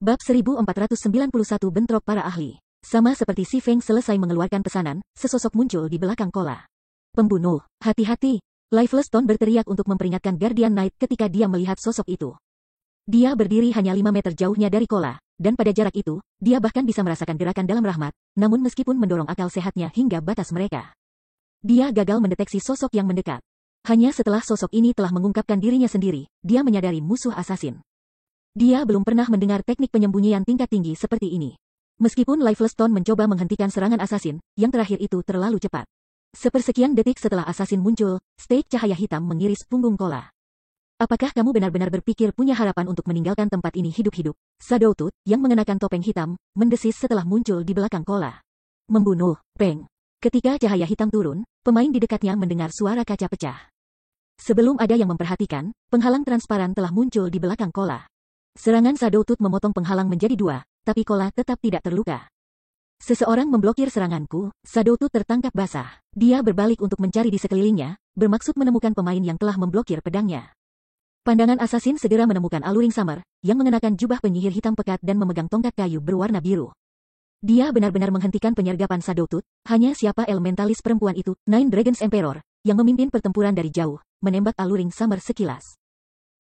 Bab 1491 Bentrok Para Ahli. Sama seperti si Feng selesai mengeluarkan pesanan, sesosok muncul di belakang Kola. Pembunuh, hati-hati! Lifeless Stone berteriak untuk memperingatkan Guardian Knight ketika dia melihat sosok itu. Dia berdiri hanya 5 meter jauhnya dari Kola, dan pada jarak itu, dia bahkan bisa merasakan gerakan dalam rahmat, namun meskipun mendorong akal sehatnya hingga batas mereka. Dia gagal mendeteksi sosok yang mendekat. Hanya setelah sosok ini telah mengungkapkan dirinya sendiri, dia menyadari musuh asasin. Dia belum pernah mendengar teknik penyembunyian tingkat tinggi seperti ini. Meskipun Lifeless Stone mencoba menghentikan serangan asasin, yang terakhir itu terlalu cepat. Sepersekian detik setelah asasin muncul, stake cahaya hitam mengiris punggung Kola. Apakah kamu benar-benar berpikir punya harapan untuk meninggalkan tempat ini hidup-hidup? Shadow Tooth, yang mengenakan topeng hitam, mendesis setelah muncul di belakang Kola. Membunuh, Peng. Ketika cahaya hitam turun, pemain di dekatnya mendengar suara kaca pecah. Sebelum ada yang memperhatikan, penghalang transparan telah muncul di belakang Kola. Serangan Shadow Tooth memotong penghalang menjadi 2, tapi Kola tetap tidak terluka. Seseorang memblokir seranganku, Shadow Tooth tertangkap basah. Dia berbalik untuk mencari di sekelilingnya, bermaksud menemukan pemain yang telah memblokir pedangnya. Pandangan asasin segera menemukan Alluring Summer, yang mengenakan jubah penyihir hitam pekat dan memegang tongkat kayu berwarna biru. Dia benar-benar menghentikan penyergapan Shadow Tooth, hanya siapa elementalis perempuan itu, Nine Dragons Emperor, yang memimpin pertempuran dari jauh, menembak Alluring Summer sekilas.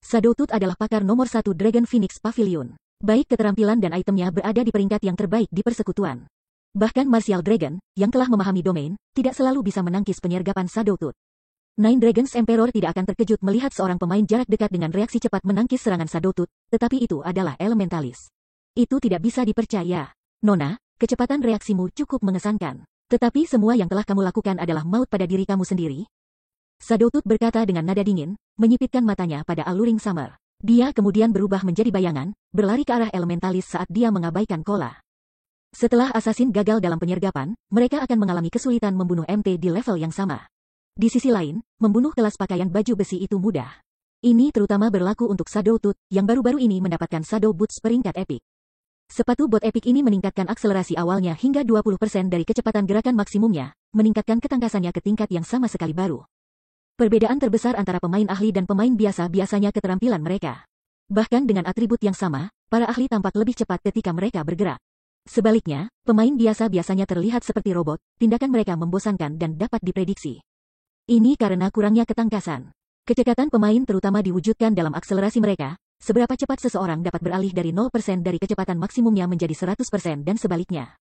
Shadow Tooth adalah pakar nomor 1 Dragon Phoenix Pavilion. Baik keterampilan dan itemnya berada di peringkat yang terbaik di persekutuan. Bahkan Martial Dragon, yang telah memahami domain, tidak selalu bisa menangkis penyergapan Shadow Tooth. Nine Dragons Emperor tidak akan terkejut melihat seorang pemain jarak dekat dengan reaksi cepat menangkis serangan Shadow Tooth, tetapi itu adalah elementalis. Itu tidak bisa dipercaya. Nona, kecepatan reaksimu cukup mengesankan. Tetapi semua yang telah kamu lakukan adalah maut pada diri kamu sendiri. Shadow Tooth berkata dengan nada dingin, menyipitkan matanya pada Alluring Summer. Dia kemudian berubah menjadi bayangan, berlari ke arah elementalis saat dia mengabaikan Kola. Setelah asasin gagal dalam penyergapan, mereka akan mengalami kesulitan membunuh MT di level yang sama. Di sisi lain, membunuh kelas pakaian baju besi itu mudah. Ini terutama berlaku untuk Shadow Tooth, yang baru-baru ini mendapatkan Shadow Boots peringkat epik. Sepatu bot epik ini meningkatkan akselerasi awalnya hingga 20% dari kecepatan gerakan maksimumnya, meningkatkan ketangkasannya ke tingkat yang sama sekali baru. Perbedaan terbesar antara pemain ahli dan pemain biasa biasanya keterampilan mereka. Bahkan dengan atribut yang sama, para ahli tampak lebih cepat ketika mereka bergerak. Sebaliknya, pemain biasa biasanya terlihat seperti robot, tindakan mereka membosankan dan dapat diprediksi. Ini karena kurangnya ketangkasan. Kecekatan pemain terutama diwujudkan dalam akselerasi mereka, seberapa cepat seseorang dapat beralih dari 0% dari kecepatan maksimumnya menjadi 100% dan sebaliknya.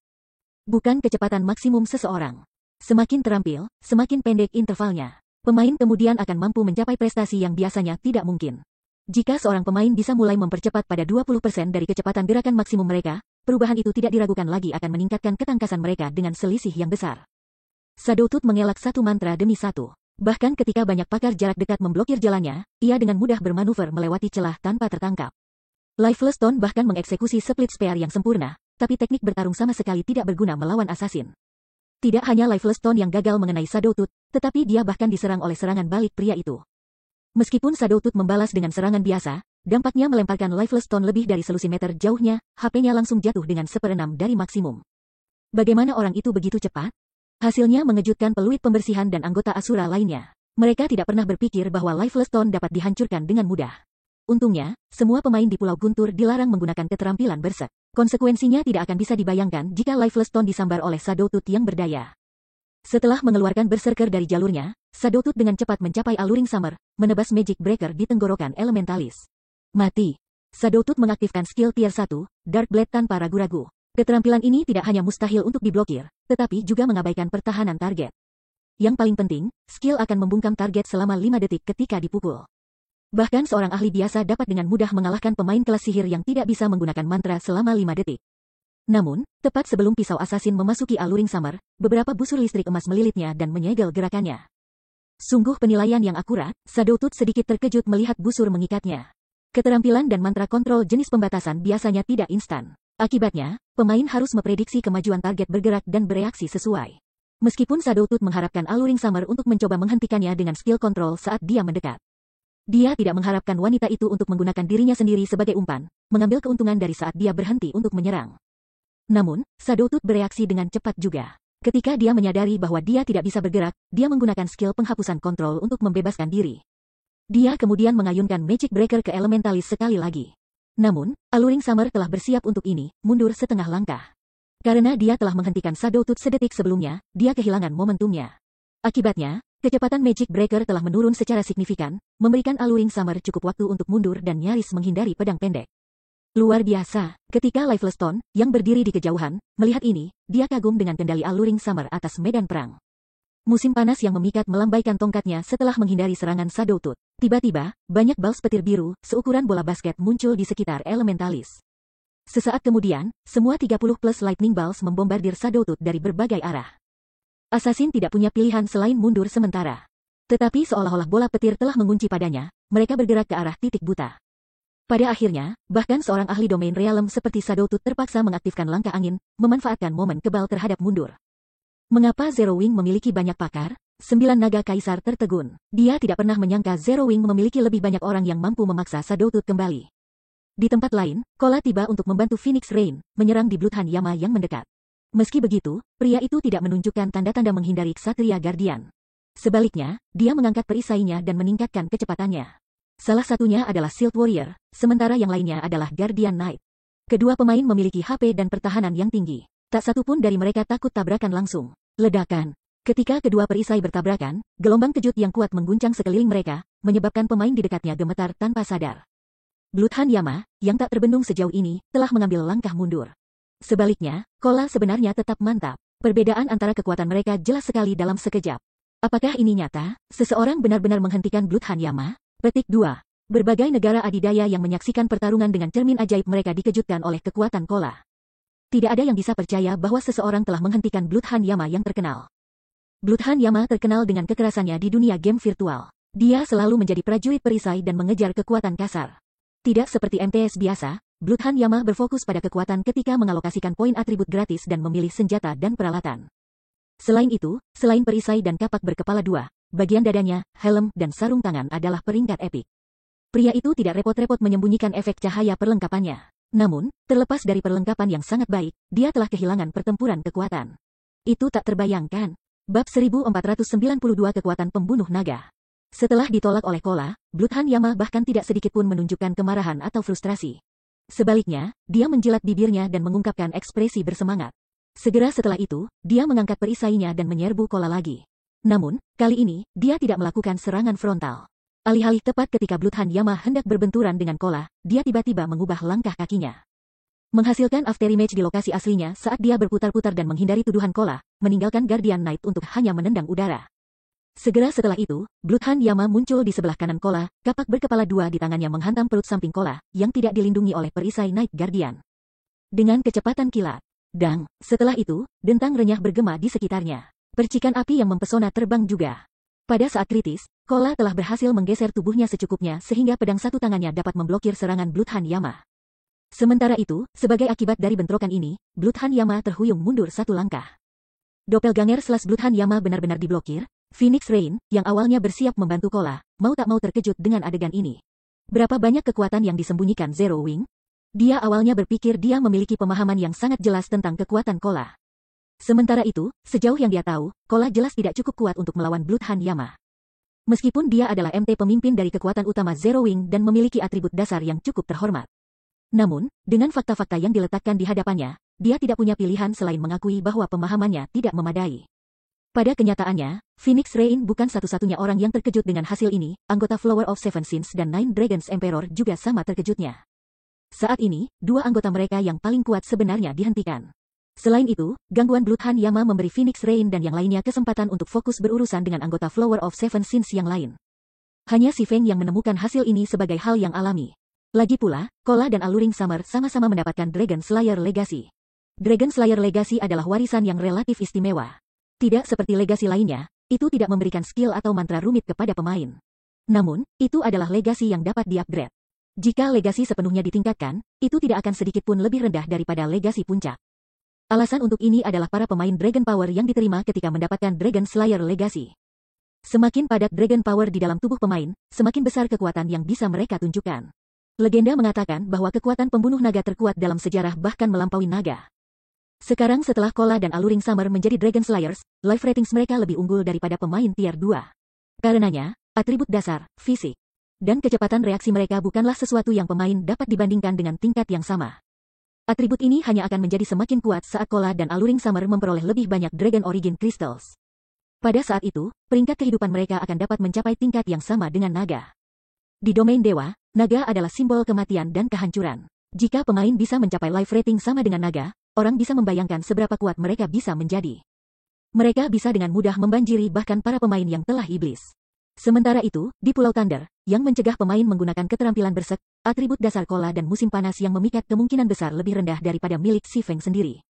Bukan kecepatan maksimum seseorang. Semakin terampil, semakin pendek intervalnya. Pemain kemudian akan mampu mencapai prestasi yang biasanya tidak mungkin. Jika seorang pemain bisa mulai mempercepat pada 20% dari kecepatan gerakan maksimum mereka, perubahan itu tidak diragukan lagi akan meningkatkan ketangkasan mereka dengan selisih yang besar. Shadow Tooth mengelak satu mantra demi satu. Bahkan ketika banyak pakar jarak dekat memblokir jalannya, ia dengan mudah bermanuver melewati celah tanpa tertangkap. Lifeless Stone bahkan mengeksekusi split spear yang sempurna, tapi teknik bertarung sama sekali tidak berguna melawan asasin. Tidak hanya Lifeless Stone yang gagal mengenai Shadow Tooth, tetapi dia bahkan diserang oleh serangan balik pria itu. Meskipun Shadow Tooth membalas dengan serangan biasa, dampaknya melemparkan Lifeless Stone lebih dari selusin meter jauhnya, HP-nya langsung jatuh dengan 1/6 dari maksimum. Bagaimana orang itu begitu cepat? Hasilnya mengejutkan peluit pembersihan dan anggota Asura lainnya. Mereka tidak pernah berpikir bahwa Lifeless Stone dapat dihancurkan dengan mudah. Untungnya, semua pemain di Pulau Guntur dilarang menggunakan keterampilan berserk. Konsekuensinya tidak akan bisa dibayangkan jika Lifeless Stone disambar oleh Shadow Tooth yang berdaya. Setelah mengeluarkan berserker dari jalurnya, Shadow Tooth dengan cepat mencapai Alluring Summer, menebas Magic Breaker di tenggorokan elementalis. Mati. Shadow Tooth mengaktifkan skill tier 1, Dark Blade tanpa ragu-ragu. Keterampilan ini tidak hanya mustahil untuk diblokir, tetapi juga mengabaikan pertahanan target. Yang paling penting, skill akan membungkam target selama 5 detik ketika dipukul. Bahkan seorang ahli biasa dapat dengan mudah mengalahkan pemain kelas sihir yang tidak bisa menggunakan mantra selama 5 detik. Namun, tepat sebelum pisau asasin memasuki Alluring Summer, beberapa busur listrik emas melilitnya dan menyegel gerakannya. Sungguh penilaian yang akurat, Shadow Tooth sedikit terkejut melihat busur mengikatnya. Keterampilan dan mantra kontrol jenis pembatasan biasanya tidak instan. Akibatnya, pemain harus memprediksi kemajuan target bergerak dan bereaksi sesuai. Meskipun Shadow Tooth mengharapkan Alluring Summer untuk mencoba menghentikannya dengan skill kontrol saat dia mendekat. Dia tidak mengharapkan wanita itu untuk menggunakan dirinya sendiri sebagai umpan, mengambil keuntungan dari saat dia berhenti untuk menyerang. Namun, Shadow Tooth bereaksi dengan cepat juga. Ketika dia menyadari bahwa dia tidak bisa bergerak, dia menggunakan skill penghapusan kontrol untuk membebaskan diri. Dia kemudian mengayunkan Magic Breaker ke Elementalis sekali lagi. Namun, Alluring Summer telah bersiap untuk ini, mundur setengah langkah. Karena dia telah menghentikan Shadow Tooth sedetik sebelumnya, dia kehilangan momentumnya. Akibatnya, kecepatan Magic Breaker telah menurun secara signifikan, memberikan Alluring Summer cukup waktu untuk mundur dan nyaris menghindari pedang pendek. Luar biasa, ketika Lifeless Stone, yang berdiri di kejauhan, melihat ini, dia kagum dengan kendali Alluring Summer atas medan perang. Musim panas yang memikat melambaikan tongkatnya setelah menghindari serangan Shadow Tooth. Tiba-tiba, banyak bals petir biru, seukuran bola basket muncul di sekitar Elementalis. Sesaat kemudian, semua 30 plus Lightning Balls membombardir Shadow Tooth dari berbagai arah. Assassin tidak punya pilihan selain mundur sementara. Tetapi seolah-olah bola petir telah mengunci padanya, mereka bergerak ke arah titik buta. Pada akhirnya, bahkan seorang ahli domain realm seperti Shadow Tooth terpaksa mengaktifkan langkah angin, memanfaatkan momen kebal terhadap mundur. Mengapa Zero Wing memiliki banyak pakar? 9 naga kaisar tertegun. Dia tidak pernah menyangka Zero Wing memiliki lebih banyak orang yang mampu memaksa Shadow Tooth kembali. Di tempat lain, Kola tiba untuk membantu Phoenix Rain, menyerang di Bloodhound Yama yang mendekat. Meski begitu, pria itu tidak menunjukkan tanda-tanda menghindari Ksatria Guardian. Sebaliknya, dia mengangkat perisainya dan meningkatkan kecepatannya. Salah satunya adalah Shield Warrior, sementara yang lainnya adalah Guardian Knight. Kedua pemain memiliki HP dan pertahanan yang tinggi. Tak satu pun dari mereka takut tabrakan langsung. Ledakan. Ketika kedua perisai bertabrakan, gelombang kejut yang kuat mengguncang sekeliling mereka, menyebabkan pemain di dekatnya gemetar tanpa sadar. Bloodhound Yama, yang tak terbendung sejauh ini, telah mengambil langkah mundur. Sebaliknya, Kola sebenarnya tetap mantap. Perbedaan antara kekuatan mereka jelas sekali dalam sekejap. Apakah ini nyata? Seseorang benar-benar menghentikan Bloodhound Yama? Petik 2. Berbagai negara adidaya yang menyaksikan pertarungan dengan cermin ajaib mereka dikejutkan oleh kekuatan Kola. Tidak ada yang bisa percaya bahwa seseorang telah menghentikan Bloodhound Yama yang terkenal. Bloodhound Yama terkenal dengan kekerasannya di dunia game virtual. Dia selalu menjadi prajurit perisai dan mengejar kekuatan kasar. Tidak seperti MTS biasa, Bloodhound Yama berfokus pada kekuatan ketika mengalokasikan poin atribut gratis dan memilih senjata dan peralatan. Selain itu, selain perisai dan kapak berkepala dua, bagian dadanya, helm, dan sarung tangan adalah peringkat epik. Pria itu tidak repot-repot menyembunyikan efek cahaya perlengkapannya. Namun, terlepas dari perlengkapan yang sangat baik, dia telah kehilangan pertempuran kekuatan. Itu tak terbayangkan. Bab 1492 Kekuatan Pembunuh Naga. Setelah ditolak oleh Kola, Bloodhound Yama bahkan tidak sedikit pun menunjukkan kemarahan atau frustrasi. Sebaliknya, dia menjilat bibirnya dan mengungkapkan ekspresi bersemangat. Segera setelah itu, dia mengangkat perisainya dan menyerbu Kola lagi. Namun, kali ini, dia tidak melakukan serangan frontal. Alih-alih tepat ketika Bloodhound Yama hendak berbenturan dengan Kola, dia tiba-tiba mengubah langkah kakinya. Menghasilkan afterimage di lokasi aslinya saat dia berputar-putar dan menghindari tuduhan Kola, meninggalkan Guardian Knight untuk hanya menendang udara. Segera setelah itu, Bloodhound Yama muncul di sebelah kanan Kola, kapak berkepala dua di tangannya menghantam perut samping Kola, yang tidak dilindungi oleh perisai Night Guardian. Dengan kecepatan kilat, dang, setelah itu, dentang renyah bergema di sekitarnya. Percikan api yang mempesona terbang juga. Pada saat kritis, Kola telah berhasil menggeser tubuhnya secukupnya sehingga pedang satu tangannya dapat memblokir serangan Bloodhound Yama. Sementara itu, sebagai akibat dari bentrokan ini, Bloodhound Yama terhuyung mundur satu langkah. Doppelganger / Bloodhound Yama benar-benar diblokir. Phoenix Rain, yang awalnya bersiap membantu Kola, mau tak mau terkejut dengan adegan ini. Berapa banyak kekuatan yang disembunyikan Zero Wing? Dia awalnya berpikir dia memiliki pemahaman yang sangat jelas tentang kekuatan Kola. Sementara itu, sejauh yang dia tahu, Kola jelas tidak cukup kuat untuk melawan Bloodhound Yama. Meskipun dia adalah MT pemimpin dari kekuatan utama Zero Wing dan memiliki atribut dasar yang cukup terhormat. Namun, dengan fakta-fakta yang diletakkan di hadapannya, dia tidak punya pilihan selain mengakui bahwa pemahamannya tidak memadai. Pada kenyataannya, Phoenix Rain bukan satu-satunya orang yang terkejut dengan hasil ini, anggota Flower of Seven Sins dan Nine Dragons Emperor juga sama terkejutnya. Saat ini, dua anggota mereka yang paling kuat sebenarnya dihentikan. Selain itu, gangguan Bloodhound Yama memberi Phoenix Rain dan yang lainnya kesempatan untuk fokus berurusan dengan anggota Flower of Seven Sins yang lain. Hanya si Feng yang menemukan hasil ini sebagai hal yang alami. Lagi pula, Kola dan Alluring Summer sama-sama mendapatkan Dragon Slayer Legacy. Dragon Slayer Legacy adalah warisan yang relatif istimewa. Tidak seperti legasi lainnya, itu tidak memberikan skill atau mantra rumit kepada pemain. Namun, itu adalah legasi yang dapat di-upgrade. Jika legasi sepenuhnya ditingkatkan, itu tidak akan sedikit pun lebih rendah daripada legasi puncak. Alasan untuk ini adalah para pemain Dragon Power yang diterima ketika mendapatkan Dragon Slayer Legacy. Semakin padat Dragon Power di dalam tubuh pemain, semakin besar kekuatan yang bisa mereka tunjukkan. Legenda mengatakan bahwa kekuatan pembunuh naga terkuat dalam sejarah bahkan melampaui naga. Sekarang setelah Kola dan Alluring Summer menjadi Dragon Slayers, life ratings mereka lebih unggul daripada pemain tier 2. Karenanya, atribut dasar, fisik, dan kecepatan reaksi mereka bukanlah sesuatu yang pemain dapat dibandingkan dengan tingkat yang sama. Atribut ini hanya akan menjadi semakin kuat saat Kola dan Alluring Summer memperoleh lebih banyak Dragon Origin Crystals. Pada saat itu, peringkat kehidupan mereka akan dapat mencapai tingkat yang sama dengan naga. Di domain dewa, naga adalah simbol kematian dan kehancuran. Jika pemain bisa mencapai life rating sama dengan naga, orang bisa membayangkan seberapa kuat mereka bisa menjadi. Mereka bisa dengan mudah membanjiri bahkan para pemain yang telah iblis. Sementara itu, di Pulau Thunder, yang mencegah pemain menggunakan keterampilan bersek, atribut dasar Kola dan musim panas yang memikat kemungkinan besar lebih rendah daripada milik Si Feng sendiri.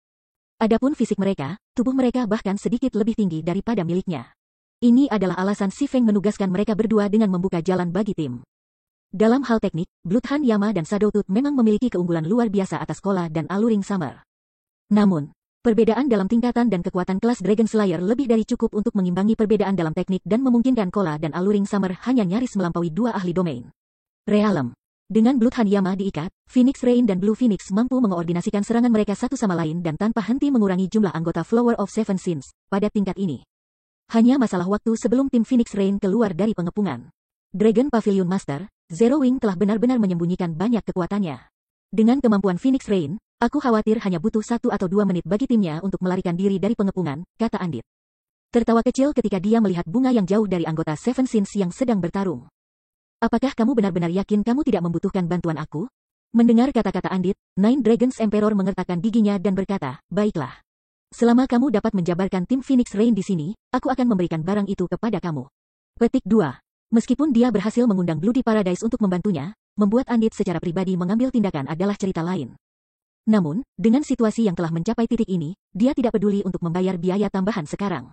Adapun fisik mereka, tubuh mereka bahkan sedikit lebih tinggi daripada miliknya. Ini adalah alasan Si Feng menugaskan mereka berdua dengan membuka jalan bagi tim. Dalam hal teknik, Bloodhound Yama dan Shadowtooth memang memiliki keunggulan luar biasa atas Kola dan Alluring Summer. Namun, perbedaan dalam tingkatan dan kekuatan kelas Dragon Slayer lebih dari cukup untuk mengimbangi perbedaan dalam teknik dan memungkinkan Kola dan Alluring Summer hanya nyaris melampaui dua ahli domain Realm. Dengan Bloodhound Yama diikat, Phoenix Rain dan Blue Phoenix mampu mengoordinasikan serangan mereka satu sama lain dan tanpa henti mengurangi jumlah anggota Flower of Seven Sins pada tingkat ini. Hanya masalah waktu sebelum tim Phoenix Rain keluar dari pengepungan. Dragon Pavilion Master, Zero Wing telah benar-benar menyembunyikan banyak kekuatannya. Dengan kemampuan Phoenix Rain, aku khawatir hanya butuh 1 atau 2 menit bagi timnya untuk melarikan diri dari pengepungan, kata Andit. Tertawa kecil ketika dia melihat bunga yang jauh dari anggota Seven Sins yang sedang bertarung. Apakah kamu benar-benar yakin kamu tidak membutuhkan bantuan aku? Mendengar kata-kata Andit, Nine Dragons Emperor mengertakkan giginya dan berkata, baiklah. Selama kamu dapat menjabarkan tim Phoenix Rain di sini, aku akan memberikan barang itu kepada kamu. Petik 2. Meskipun dia berhasil mengundang Bloody Paradise untuk membantunya, membuat Andit secara pribadi mengambil tindakan adalah cerita lain. Namun, dengan situasi yang telah mencapai titik ini, dia tidak peduli untuk membayar biaya tambahan sekarang.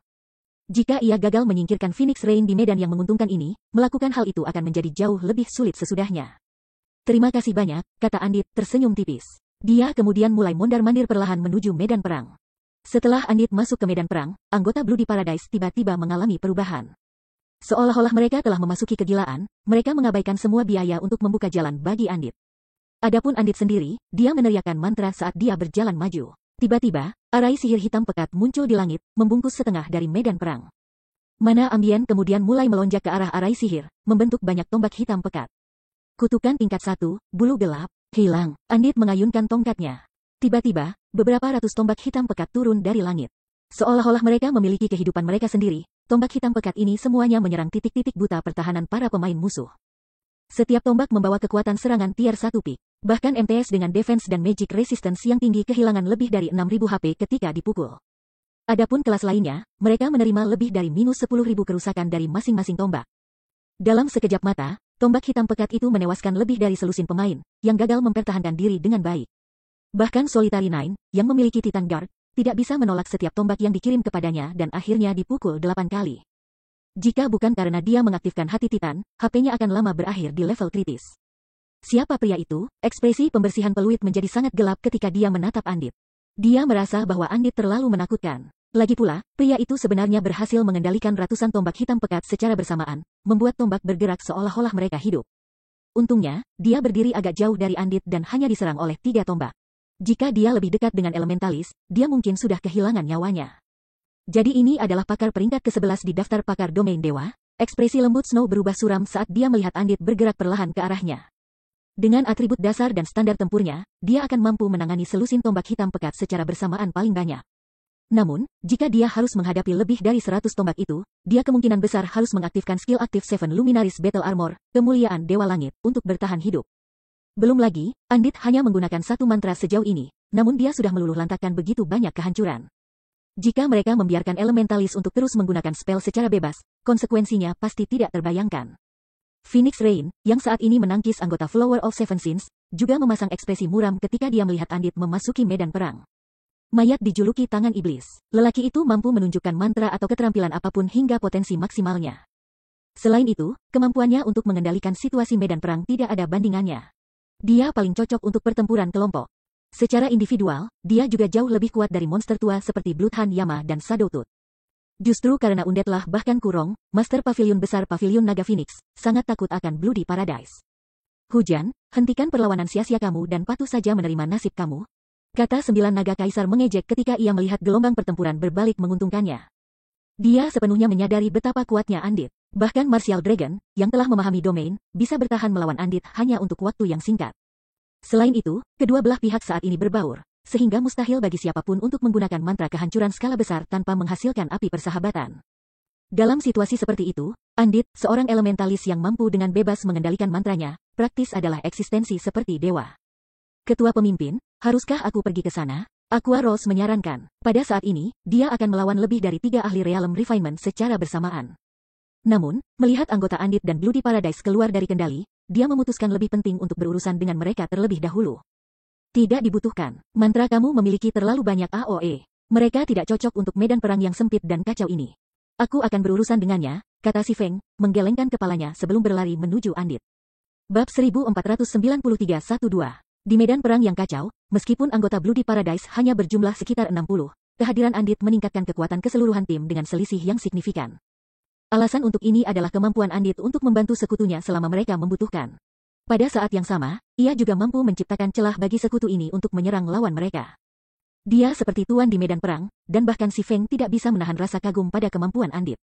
Jika ia gagal menyingkirkan Phoenix Rain di medan yang menguntungkan ini, melakukan hal itu akan menjadi jauh lebih sulit sesudahnya. Terima kasih banyak, kata Andit tersenyum tipis. Dia kemudian mulai mondar-mandir perlahan menuju medan perang. Setelah Andit masuk ke medan perang, anggota Bloody Paradise tiba-tiba mengalami perubahan. Seolah-olah mereka telah memasuki kegilaan, mereka mengabaikan semua biaya untuk membuka jalan bagi Andit. Adapun Andit sendiri, dia meneriakkan mantra saat dia berjalan maju. Tiba-tiba, arai sihir hitam pekat muncul di langit, membungkus setengah dari medan perang. Mana ambien kemudian mulai melonjak ke arah arai sihir, membentuk banyak tombak hitam pekat. Kutukan tingkat 1, bulu gelap, hilang. Andit mengayunkan tongkatnya. Tiba-tiba, beberapa ratus tombak hitam pekat turun dari langit. Seolah-olah mereka memiliki kehidupan mereka sendiri, tombak hitam pekat ini semuanya menyerang titik-titik buta pertahanan para pemain musuh. Setiap tombak membawa kekuatan serangan tier 1 peak. Bahkan MTS dengan defense dan magic resistance yang tinggi kehilangan lebih dari 6.000 HP ketika dipukul. Adapun kelas lainnya, mereka menerima lebih dari minus 10.000 kerusakan dari masing-masing tombak. Dalam sekejap mata, tombak hitam pekat itu menewaskan lebih dari selusin pemain, yang gagal mempertahankan diri dengan baik. Bahkan Solitary Nine, yang memiliki Titan Guard, tidak bisa menolak setiap tombak yang dikirim kepadanya dan akhirnya dipukul 8 kali. Jika bukan karena dia mengaktifkan hati Titan, HP-nya akan lama berakhir di level kritis. Siapa pria itu? Ekspresi pembersihan peluit menjadi sangat gelap ketika dia menatap Andit. Dia merasa bahwa Andit terlalu menakutkan. Lagi pula, pria itu sebenarnya berhasil mengendalikan ratusan tombak hitam pekat secara bersamaan, membuat tombak bergerak seolah-olah mereka hidup. Untungnya, dia berdiri agak jauh dari Andit dan hanya diserang oleh 3 tombak. Jika dia lebih dekat dengan elementalis, dia mungkin sudah kehilangan nyawanya. Jadi ini adalah pakar peringkat ke-11 di daftar pakar domain dewa. Ekspresi lembut Snow berubah suram saat dia melihat Andit bergerak perlahan ke arahnya. Dengan atribut dasar dan standar tempurnya, dia akan mampu menangani selusin tombak hitam pekat secara bersamaan paling banyak. Namun, jika dia harus menghadapi lebih dari 100 tombak itu, dia kemungkinan besar harus mengaktifkan skill aktif Seven Luminaries Battle Armor, kemuliaan Dewa Langit, untuk bertahan hidup. Belum lagi, Andit hanya menggunakan satu mantra sejauh ini, namun dia sudah meluluh lantakkan begitu banyak kehancuran. Jika mereka membiarkan elementalis untuk terus menggunakan spell secara bebas, konsekuensinya pasti tidak terbayangkan. Phoenix Rain, yang saat ini menangkis anggota Flower of Seven Sins, juga memasang ekspresi muram ketika dia melihat Andit memasuki medan perang. Mayat dijuluki tangan iblis. Lelaki itu mampu menunjukkan mantra atau keterampilan apapun hingga potensi maksimalnya. Selain itu, kemampuannya untuk mengendalikan situasi medan perang tidak ada bandingannya. Dia paling cocok untuk pertempuran kelompok. Secara individual, dia juga jauh lebih kuat dari monster tua seperti Bloodhound Yama dan Shadowtooth. Justru karena Undetlah bahkan Kurong, Master Pavilion Besar Pavilion Naga Phoenix, sangat takut akan Bloody Paradise. Hujan, hentikan perlawanan sia-sia kamu dan patuh saja menerima nasib kamu. Kata 9 naga kaisar mengejek ketika ia melihat gelombang pertempuran berbalik menguntungkannya. Dia sepenuhnya menyadari betapa kuatnya Andit. Bahkan Martial Dragon, yang telah memahami domain, bisa bertahan melawan Andit hanya untuk waktu yang singkat. Selain itu, kedua belah pihak saat ini berbaur, sehingga mustahil bagi siapapun untuk menggunakan mantra kehancuran skala besar tanpa menghasilkan api persahabatan. Dalam situasi seperti itu, Andit, seorang elementalis yang mampu dengan bebas mengendalikan mantranya, praktis adalah eksistensi seperti dewa. Ketua pemimpin, haruskah aku pergi ke sana? Aqua Rose menyarankan. Pada saat ini, dia akan melawan lebih dari 3 ahli Realm Refinement secara bersamaan. Namun, melihat anggota Andit dan Bloody Paradise keluar dari kendali, dia memutuskan lebih penting untuk berurusan dengan mereka terlebih dahulu. Tidak dibutuhkan. Mantra kamu memiliki terlalu banyak AOE. Mereka tidak cocok untuk medan perang yang sempit dan kacau ini. Aku akan berurusan dengannya, kata si Feng, menggelengkan kepalanya sebelum berlari menuju Andit. Bab 1493-12. Di medan perang yang kacau, meskipun anggota Bloody Paradise hanya berjumlah sekitar 60, kehadiran Andit meningkatkan kekuatan keseluruhan tim dengan selisih yang signifikan. Alasan untuk ini adalah kemampuan Andit untuk membantu sekutunya selama mereka membutuhkan. Pada saat yang sama, ia juga mampu menciptakan celah bagi sekutu ini untuk menyerang lawan mereka. Dia seperti tuan di medan perang, dan bahkan si Feng tidak bisa menahan rasa kagum pada kemampuan Andit.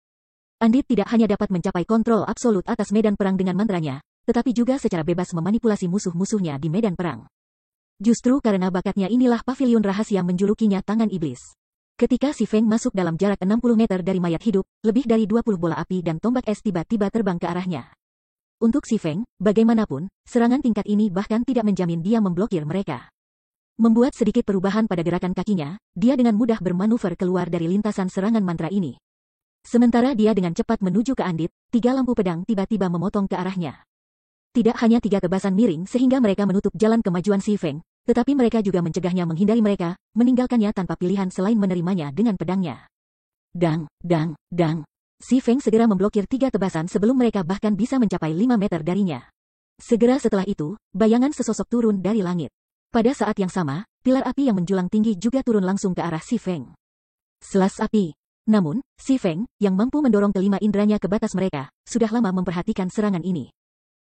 Andit tidak hanya dapat mencapai kontrol absolut atas medan perang dengan mantranya, tetapi juga secara bebas memanipulasi musuh-musuhnya di medan perang. Justru karena bakatnya inilah pavilion rahasia menjulukinya tangan iblis. Ketika si Feng masuk dalam jarak 60 meter dari mayat hidup, lebih dari 20 bola api dan tombak es tiba-tiba terbang ke arahnya. Untuk si Feng, bagaimanapun, serangan tingkat ini bahkan tidak menjamin dia memblokir mereka. Membuat sedikit perubahan pada gerakan kakinya, dia dengan mudah bermanuver keluar dari lintasan serangan mantra ini. Sementara dia dengan cepat menuju ke Andit, 3 lampu pedang tiba-tiba memotong ke arahnya. Tidak hanya 3 tebasan miring sehingga mereka menutup jalan kemajuan si Feng, tetapi mereka juga mencegahnya menghindari mereka, meninggalkannya tanpa pilihan selain menerimanya dengan pedangnya. Dang, dang, dang. Si Feng segera memblokir 3 tebasan sebelum mereka bahkan bisa mencapai 5 meter darinya. Segera setelah itu, bayangan sesosok turun dari langit. Pada saat yang sama, pilar api yang menjulang tinggi juga turun langsung ke arah si Feng. Selas api. Namun, si Feng, yang mampu mendorong kelima indranya ke batas mereka, sudah lama memperhatikan serangan ini.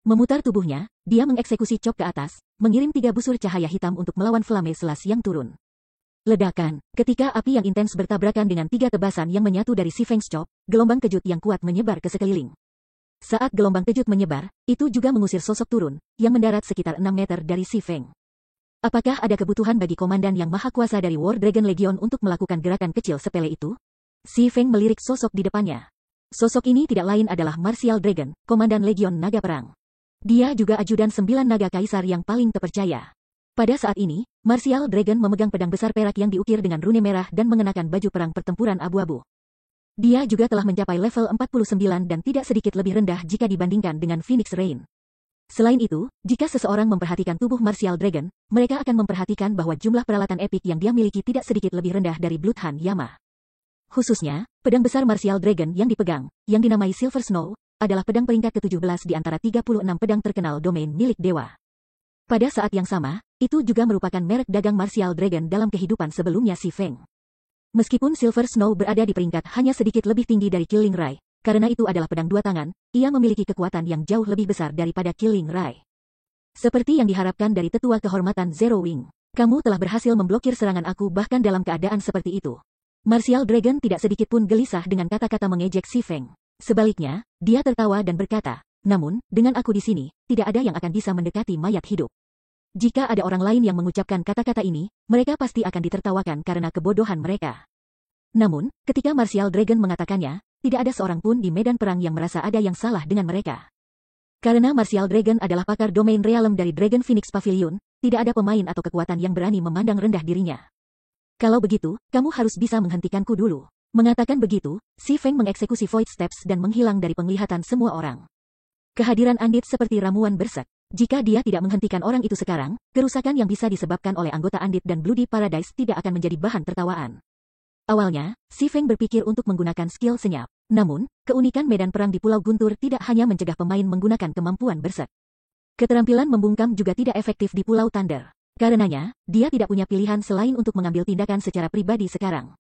Memutar tubuhnya, dia mengeksekusi chop ke atas, mengirim 3 busur cahaya hitam untuk melawan flame selas yang turun. Ledakan, ketika api yang intens bertabrakan dengan 3 tebasan yang menyatu dari si Feng's chop, gelombang kejut yang kuat menyebar ke sekeliling. Saat gelombang kejut menyebar, itu juga mengusir sosok turun, yang mendarat sekitar 6 meter dari si Feng. Apakah ada kebutuhan bagi komandan yang maha kuasa dari War Dragon Legion untuk melakukan gerakan kecil sepele itu? Si Feng melirik sosok di depannya. Sosok ini tidak lain adalah Martial Dragon, komandan Legion Naga Perang. Dia juga ajudan 9 naga kaisar yang paling terpercaya. Pada saat ini, Martial Dragon memegang pedang besar perak yang diukir dengan rune merah dan mengenakan baju perang pertempuran abu-abu. Dia juga telah mencapai level 49 dan tidak sedikit lebih rendah jika dibandingkan dengan Phoenix Rain. Selain itu, jika seseorang memperhatikan tubuh Martial Dragon, mereka akan memperhatikan bahwa jumlah peralatan epik yang dia miliki tidak sedikit lebih rendah dari Bloodhound Yama. Khususnya, pedang besar Martial Dragon yang dipegang, yang dinamai Silver Snow, adalah pedang peringkat ke-17 di antara 36 pedang terkenal domain milik dewa. Pada saat yang sama, itu juga merupakan merek dagang Martial Dragon dalam kehidupan sebelumnya si Feng. Meskipun Silver Snow berada di peringkat hanya sedikit lebih tinggi dari Killing Rai, karena itu adalah pedang 2 tangan, ia memiliki kekuatan yang jauh lebih besar daripada Killing Rai. Seperti yang diharapkan dari tetua kehormatan Zero Wing, kamu telah berhasil memblokir serangan aku bahkan dalam keadaan seperti itu. Martial Dragon tidak sedikit pun gelisah dengan kata-kata mengejek si Feng. Sebaliknya, dia tertawa dan berkata, namun, dengan aku di sini, tidak ada yang akan bisa mendekati mayat hidup. Jika ada orang lain yang mengucapkan kata-kata ini, mereka pasti akan ditertawakan karena kebodohan mereka. Namun, ketika Martial Dragon mengatakannya, tidak ada seorang pun di medan perang yang merasa ada yang salah dengan mereka. Karena Martial Dragon adalah pakar domain realm dari Dragon Phoenix Pavilion, tidak ada pemain atau kekuatan yang berani memandang rendah dirinya. Kalau begitu, kamu harus bisa menghentikanku dulu. Mengatakan begitu, si Feng mengeksekusi Void Steps dan menghilang dari penglihatan semua orang. Kehadiran Andit seperti ramuan berset. Jika dia tidak menghentikan orang itu sekarang, kerusakan yang bisa disebabkan oleh anggota Andit dan Bloody Paradise tidak akan menjadi bahan tertawaan. Awalnya, si Feng berpikir untuk menggunakan skill senyap. Namun, keunikan medan perang di Pulau Guntur tidak hanya mencegah pemain menggunakan kemampuan berset. Keterampilan membungkam juga tidak efektif di Pulau Thunder. Karenanya, dia tidak punya pilihan selain untuk mengambil tindakan secara pribadi sekarang.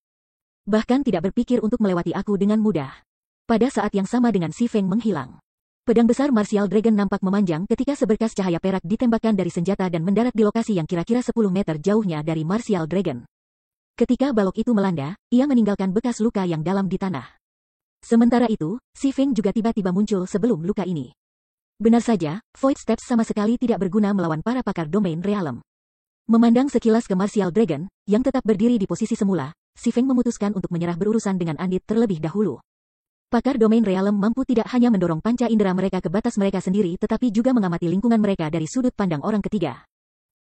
Bahkan tidak berpikir untuk melewati aku dengan mudah. Pada saat yang sama dengan si Feng menghilang. Pedang besar Martial Dragon nampak memanjang ketika seberkas cahaya perak ditembakkan dari senjata dan mendarat di lokasi yang kira-kira 10 meter jauhnya dari Martial Dragon. Ketika balok itu melanda, ia meninggalkan bekas luka yang dalam di tanah. Sementara itu, Si Feng juga tiba-tiba muncul sebelum luka ini. Benar saja, Void Steps sama sekali tidak berguna melawan para pakar domain realem. Memandang sekilas ke Martial Dragon, yang tetap berdiri di posisi semula, Si Feng memutuskan untuk menyerah berurusan dengan Andit terlebih dahulu. Pakar domain realem mampu tidak hanya mendorong panca indera mereka ke batas mereka sendiri tetapi juga mengamati lingkungan mereka dari sudut pandang orang ketiga.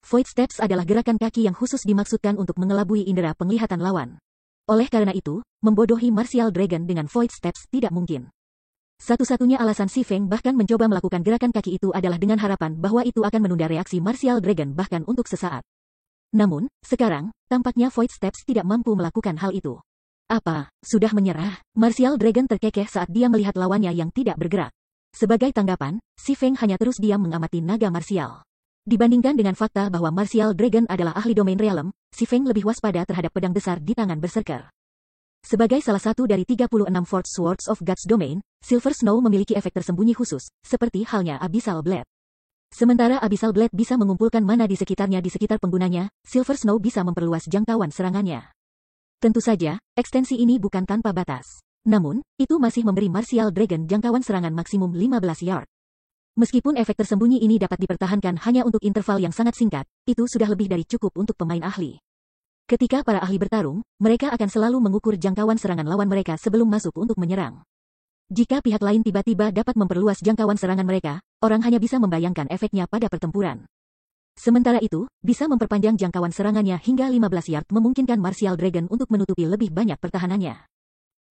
Void Steps adalah gerakan kaki yang khusus dimaksudkan untuk mengelabui indera penglihatan lawan. Oleh karena itu, membodohi Martial Dragon dengan Void Steps tidak mungkin. Satu-satunya alasan Si Feng bahkan mencoba melakukan gerakan kaki itu adalah dengan harapan bahwa itu akan menunda reaksi Martial Dragon bahkan untuk sesaat. Namun, sekarang, tampaknya Void Steps tidak mampu melakukan hal itu. Apa, sudah menyerah? Martial Dragon terkekeh saat dia melihat lawannya yang tidak bergerak. Sebagai tanggapan, Si Feng hanya terus diam mengamati naga martial. Dibandingkan dengan fakta bahwa Martial Dragon adalah ahli domain realem, Si Feng lebih waspada terhadap pedang besar di tangan berserker. Sebagai salah satu dari 36 Fourth Swords of God's Domain, Silver Snow memiliki efek tersembunyi khusus, seperti halnya Abyssal Blade. Sementara Abyssal Blade bisa mengumpulkan mana di sekitarnya di sekitar penggunanya, Silver Snow bisa memperluas jangkauan serangannya. Tentu saja, ekstensi ini bukan tanpa batas. Namun, itu masih memberi Martial Dragon jangkauan serangan maksimum 15 yard. Meskipun efek tersembunyi ini dapat dipertahankan hanya untuk interval yang sangat singkat, itu sudah lebih dari cukup untuk pemain ahli. Ketika para ahli bertarung, mereka akan selalu mengukur jangkauan serangan lawan mereka sebelum masuk untuk menyerang. Jika pihak lain tiba-tiba dapat memperluas jangkauan serangan mereka, orang hanya bisa membayangkan efeknya pada pertempuran. Sementara itu, bisa memperpanjang jangkauan serangannya hingga 15 yard memungkinkan Martial Dragon untuk menutupi lebih banyak pertahanannya.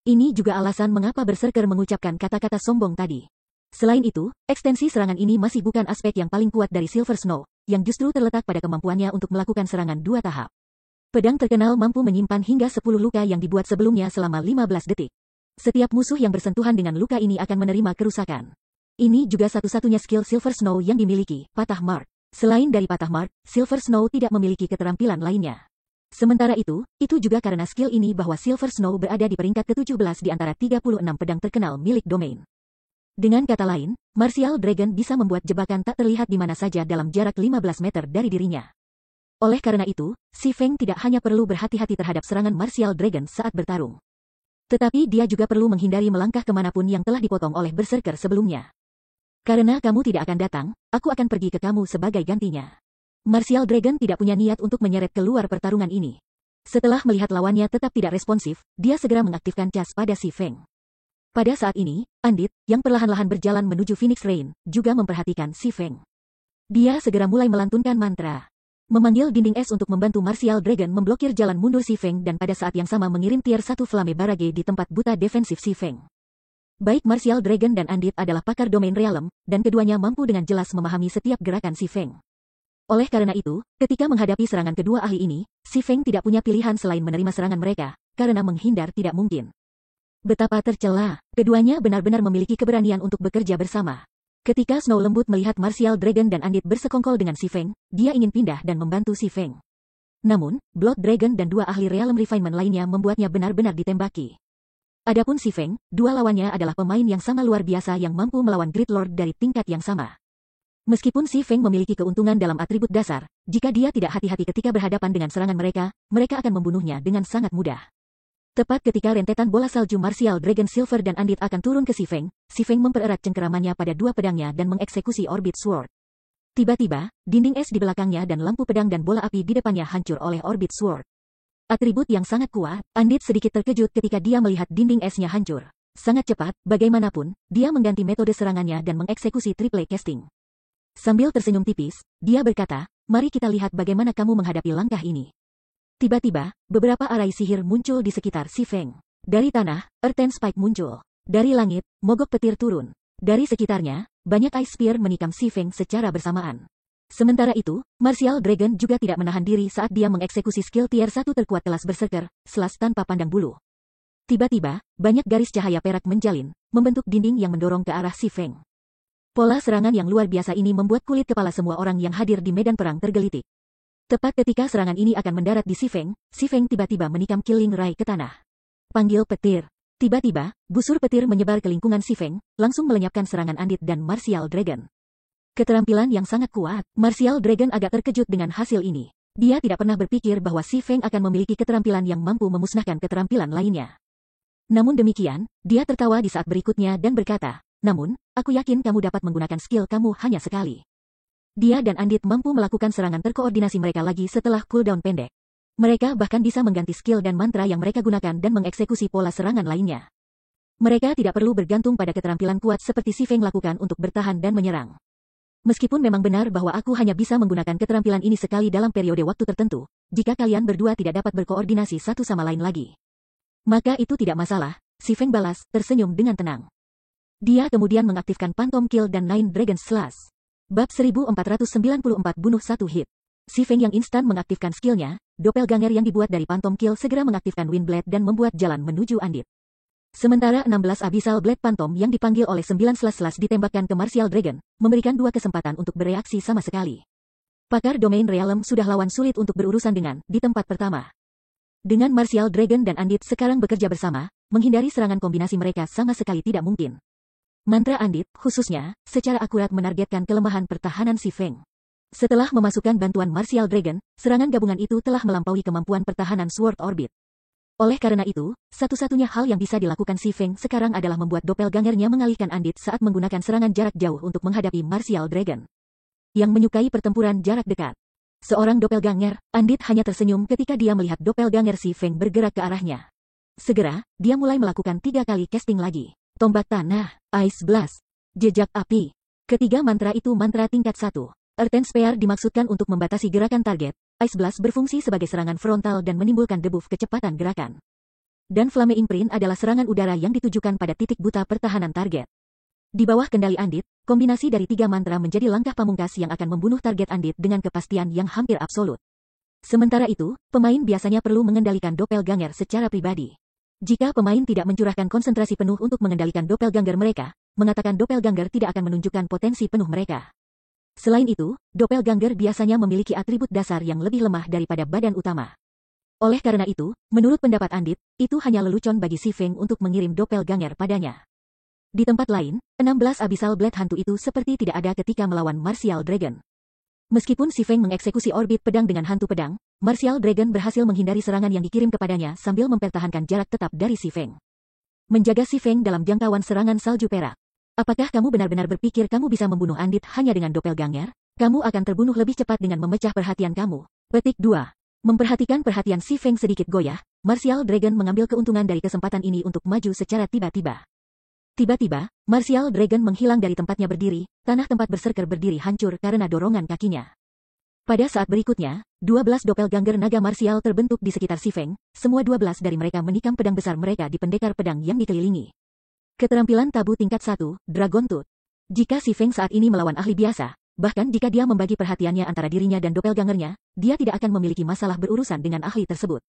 Ini juga alasan mengapa Berserker mengucapkan kata-kata sombong tadi. Selain itu, ekstensi serangan ini masih bukan aspek yang paling kuat dari Silver Snow, yang justru terletak pada kemampuannya untuk melakukan serangan 2 tahap. Pedang terkenal mampu menyimpan hingga 10 luka yang dibuat sebelumnya selama 15 detik. Setiap musuh yang bersentuhan dengan luka ini akan menerima kerusakan. Ini juga satu-satunya skill Silver Snow yang dimiliki, Patah Mark. Selain dari Patah Mark, Silver Snow tidak memiliki keterampilan lainnya. Sementara itu juga karena skill ini bahwa Silver Snow berada di peringkat ke-17 di antara 36 pedang terkenal milik domain. Dengan kata lain, Martial Dragon bisa membuat jebakan tak terlihat di mana saja dalam jarak 15 meter dari dirinya. Oleh karena itu, Si Feng tidak hanya perlu berhati-hati terhadap serangan Martial Dragon saat bertarung. Tetapi dia juga perlu menghindari melangkah kemanapun yang telah dipotong oleh Berserker sebelumnya. Karena kamu tidak akan datang, aku akan pergi ke kamu sebagai gantinya. Martial Dragon tidak punya niat untuk menyeret keluar pertarungan ini. Setelah melihat lawannya tetap tidak responsif, dia segera mengaktifkan cas pada Si Feng. Pada saat ini, Andit, yang perlahan-lahan berjalan menuju Phoenix Rain, juga memperhatikan Si Feng. Dia segera mulai melantunkan mantra. Memanggil dinding es untuk membantu Martial Dragon memblokir jalan mundur Si Feng dan pada saat yang sama mengirim tier 1 Flame Barrage di tempat buta defensif Si Feng. Baik Martial Dragon dan Andit adalah pakar domain realem, dan keduanya mampu dengan jelas memahami setiap gerakan Si Feng. Oleh karena itu, ketika menghadapi serangan kedua ahli ini, Si Feng tidak punya pilihan selain menerima serangan mereka, karena menghindar tidak mungkin. Betapa tercela, keduanya benar-benar memiliki keberanian untuk bekerja bersama. Ketika Snow Lembut melihat Martial Dragon dan Andit bersekongkol dengan Si Feng, dia ingin pindah dan membantu Si Feng. Namun, Blood Dragon dan 2 ahli Realm Refinement lainnya membuatnya benar-benar ditembaki. Adapun Si Feng, 2 lawannya adalah pemain yang sama luar biasa yang mampu melawan Great Lord dari tingkat yang sama. Meskipun Si Feng memiliki keuntungan dalam atribut dasar, jika dia tidak hati-hati ketika berhadapan dengan serangan mereka akan membunuhnya dengan sangat mudah. Tepat ketika rentetan bola salju Martial Dragon Silver dan Andit akan turun ke Si Feng mempererat cengkeramannya pada 2 pedangnya dan mengeksekusi Orbit Sword. Tiba-tiba, dinding es di belakangnya dan lampu pedang dan bola api di depannya hancur oleh Orbit Sword. Atribut yang sangat kuat, Andit sedikit terkejut ketika dia melihat dinding esnya hancur. Sangat cepat, bagaimanapun, dia mengganti metode serangannya dan mengeksekusi triple casting. Sambil tersenyum tipis, dia berkata, mari kita lihat bagaimana kamu menghadapi langkah ini. Tiba-tiba, beberapa arai sihir muncul di sekitar Si Feng. Dari tanah, Earthen Spike muncul. Dari langit, mogok petir turun. Dari sekitarnya, banyak Ice Spear menikam Si Feng secara bersamaan. Sementara itu, Martial Dragon juga tidak menahan diri saat dia mengeksekusi skill tier 1 terkuat kelas Berserker, Slash tanpa pandang bulu. Tiba-tiba, banyak garis cahaya perak menjalin, membentuk dinding yang mendorong ke arah Si Feng. Pola serangan yang luar biasa ini membuat kulit kepala semua orang yang hadir di medan perang tergelitik. Tepat ketika serangan ini akan mendarat di Si Feng tiba-tiba menikam Killing Ray ke tanah. Panggil petir. Tiba-tiba, busur petir menyebar ke lingkungan Si Feng, langsung melenyapkan serangan Andit dan Martial Dragon. Keterampilan yang sangat kuat, Martial Dragon agak terkejut dengan hasil ini. Dia tidak pernah berpikir bahwa Si Feng akan memiliki keterampilan yang mampu memusnahkan keterampilan lainnya. Namun demikian, dia tertawa di saat berikutnya dan berkata, namun, aku yakin kamu dapat menggunakan skill kamu hanya sekali. Dia dan Andit mampu melakukan serangan terkoordinasi mereka lagi setelah cooldown pendek. Mereka bahkan bisa mengganti skill dan mantra yang mereka gunakan dan mengeksekusi pola serangan lainnya. Mereka tidak perlu bergantung pada keterampilan kuat seperti Si Feng lakukan untuk bertahan dan menyerang. Meskipun memang benar bahwa aku hanya bisa menggunakan keterampilan ini sekali dalam periode waktu tertentu, jika kalian berdua tidak dapat berkoordinasi satu sama lain lagi, maka itu tidak masalah, Si Feng balas, tersenyum dengan tenang. Dia kemudian mengaktifkan Phantom Kill dan Nine Dragon Slash. Bab 1494 bunuh satu hit. Si Feng yang instan mengaktifkan skillnya, Doppelganger yang dibuat dari Phantom Kill segera mengaktifkan Wind Blade dan membuat jalan menuju Andit. Sementara 16 Abyssal Blade Phantom yang dipanggil oleh 9 slash ditembakkan ke Martial Dragon, memberikan 2 kesempatan untuk bereaksi sama sekali. Pakar Domain Realm sudah lawan sulit untuk berurusan dengan di tempat pertama. Dengan Martial Dragon dan Andit sekarang bekerja bersama, menghindari serangan kombinasi mereka sama sekali tidak mungkin. Mantra Andit, khususnya, secara akurat menargetkan kelemahan pertahanan Si Feng. Setelah memasukkan bantuan Martial Dragon, serangan gabungan itu telah melampaui kemampuan pertahanan Sword Orbit. Oleh karena itu, satu-satunya hal yang bisa dilakukan Si Feng sekarang adalah membuat Doppelgangernya mengalihkan Andit saat menggunakan serangan jarak jauh untuk menghadapi Martial Dragon, yang menyukai pertempuran jarak dekat. Seorang Doppelganger, Andit hanya tersenyum ketika dia melihat Doppelganger Si Feng bergerak ke arahnya. Segera, dia mulai melakukan 3 kali casting lagi. Tombak tanah, Ice Blast, jejak api. Ketiga mantra itu mantra tingkat 1. Earthen Spear dimaksudkan untuk membatasi gerakan target, Ice Blast berfungsi sebagai serangan frontal dan menimbulkan debuff kecepatan gerakan. Dan Flame Imprint adalah serangan udara yang ditujukan pada titik buta pertahanan target. Di bawah kendali Andit, kombinasi dari 3 mantra menjadi langkah pamungkas yang akan membunuh target Andit dengan kepastian yang hampir absolut. Sementara itu, pemain biasanya perlu mengendalikan Doppelganger secara pribadi. Jika pemain tidak mencurahkan konsentrasi penuh untuk mengendalikan Doppelganger mereka, mengatakan Doppelganger tidak akan menunjukkan potensi penuh mereka. Selain itu, Doppelganger biasanya memiliki atribut dasar yang lebih lemah daripada badan utama. Oleh karena itu, menurut pendapat Andit, itu hanya lelucon bagi Si Feng untuk mengirim Doppelganger padanya. Di tempat lain, 16 Abyssal Blade hantu itu seperti tidak ada ketika melawan Martial Dragon. Meskipun Si Feng mengeksekusi orbit pedang dengan hantu pedang, Martial Dragon berhasil menghindari serangan yang dikirim kepadanya sambil mempertahankan jarak tetap dari Si Feng. Menjaga Si Feng dalam jangkauan serangan salju perak. Apakah kamu benar-benar berpikir kamu bisa membunuh Andit hanya dengan Doppelganger? Kamu akan terbunuh lebih cepat dengan memecah perhatian kamu. Petik 2. Memperhatikan perhatian Si Feng sedikit goyah, Martial Dragon mengambil keuntungan dari kesempatan ini untuk maju secara tiba-tiba. Tiba-tiba, Martial Dragon menghilang dari tempatnya berdiri, tanah tempat berserker berdiri hancur karena dorongan kakinya. Pada saat berikutnya, 12 Doppelganger naga martial terbentuk di sekitar Si Feng, semua 12 dari mereka menikam pedang besar mereka di pendekar pedang yang dikelilingi. Keterampilan tabu tingkat 1, Dragon Tooth. Jika Si Feng saat ini melawan ahli biasa, bahkan jika dia membagi perhatiannya antara dirinya dan Doppelgangernya, dia tidak akan memiliki masalah berurusan dengan ahli tersebut.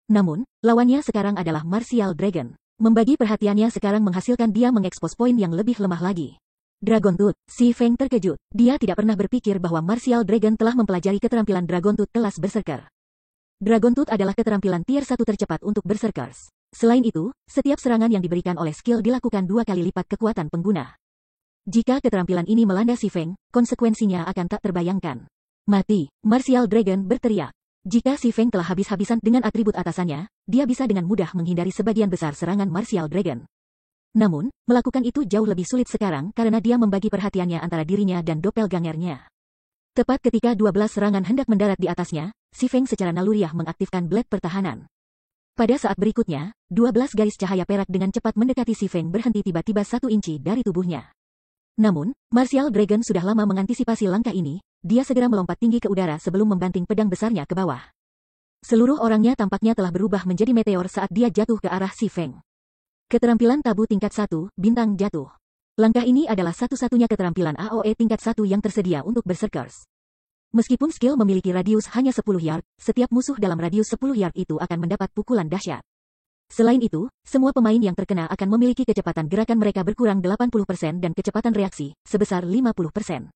Namun, lawannya sekarang adalah Martial Dragon. Membagi perhatiannya sekarang menghasilkan dia mengekspos poin yang lebih lemah lagi. Dragon Tooth, Si Feng terkejut. Dia tidak pernah berpikir bahwa Martial Dragon telah mempelajari keterampilan Dragon Tooth kelas Berserker. Dragon Tooth adalah keterampilan tier 1 tercepat untuk Berserkers. Selain itu, setiap serangan yang diberikan oleh skill dilakukan 2 kali lipat kekuatan pengguna. Jika keterampilan ini melanda Si Feng, konsekuensinya akan tak terbayangkan. Mati, Martial Dragon berteriak. Jika Si Feng telah habis-habisan dengan atribut atasannya, dia bisa dengan mudah menghindari sebagian besar serangan Martial Dragon. Namun, melakukan itu jauh lebih sulit sekarang karena dia membagi perhatiannya antara dirinya dan Doppelgangernya. Tepat ketika 12 serangan hendak mendarat di atasnya, Si Feng secara naluriah mengaktifkan blade pertahanan. Pada saat berikutnya, 12 garis cahaya perak dengan cepat mendekati Si Feng berhenti tiba-tiba 1 inci dari tubuhnya. Namun, Martial Dragon sudah lama mengantisipasi langkah ini, dia segera melompat tinggi ke udara sebelum membanting pedang besarnya ke bawah. Seluruh orangnya tampaknya telah berubah menjadi meteor saat dia jatuh ke arah Si Feng. Keterampilan tabu tingkat 1, bintang jatuh. Langkah ini adalah satu-satunya keterampilan AOE tingkat 1 yang tersedia untuk Berserkers. Meskipun skill memiliki radius hanya 10 yard, setiap musuh dalam radius 10 yard itu akan mendapat pukulan dahsyat. Selain itu, semua pemain yang terkena akan memiliki kecepatan gerakan mereka berkurang 80% dan kecepatan reaksi, sebesar 50%.